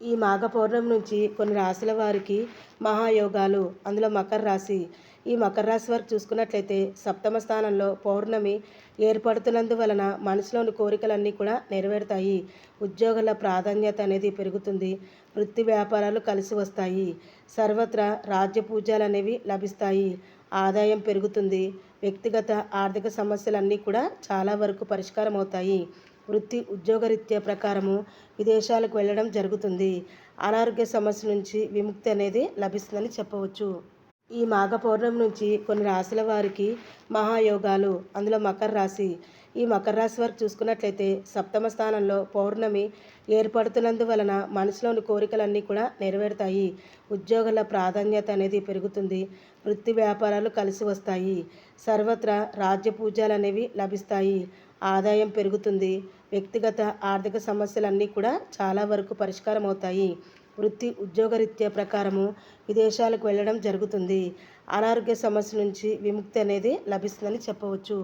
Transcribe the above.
ఈ మాఘ పౌర్ణమి నుంచి కొన్ని రాశుల వారికి మహాయోగాలు. అందులో మకర రాశి. ఈ మకర రాశి వారికి చూసుకున్నట్లయితే సప్తమ స్థానంలో పౌర్ణమి ఏర్పడుతున్నందువలన మనసులోని కోరికలన్నీ కూడా నెరవేరుతాయి. ఉద్యోగాల ప్రాధాన్యత అనేది పెరుగుతుంది. వృత్తి వ్యాపారాలు కలిసి వస్తాయి. సర్వత్రా రాజ్య పూజ్యాలు అనేవి లభిస్తాయి. ఆదాయం పెరుగుతుంది. వ్యక్తిగత ఆర్థిక సమస్యలన్నీ కూడా చాలా వరకు పరిష్కారం అవుతాయి. వృత్తి ఉద్యోగరీత్యా ప్రకారము విదేశాలకు వెళ్ళడం జరుగుతుంది. అనారోగ్య సమస్య నుంచి విముక్తి అనేది లభిస్తుందని చెప్పవచ్చు. ఈ మాఘ పౌర్ణమి నుంచి కొన్ని రాశుల వారికి మహాయోగాలు. అందులో మకర రాశి. ఈ మకర రాశి వారికి చూసుకున్నట్లయితే సప్తమ స్థానంలో పౌర్ణమి ఏర్పడుతున్నందువలన మనసులోని కోరికలన్నీ కూడా నెరవేరుతాయి. ఉద్యోగాల ప్రాధాన్యత అనేది పెరుగుతుంది. వృత్తి వ్యాపారాలు కలిసి వస్తాయి. సర్వత్రా రాజ్య పూజ్యాలు అనేవి లభిస్తాయి. ఆదాయం పెరుగుతుంది. వ్యక్తిగత ఆర్థిక సమస్యలన్నీ కూడా చాలా వరకు పరిష్కారం అవుతాయి. వృత్తి ఉద్యోగరీత్యా ప్రకారము విదేశాలకు వెళ్ళడం జరుగుతుంది. అనారోగ్య సమస్య నుంచి విముక్తి అనేది లభిస్తుందని చెప్పవచ్చు.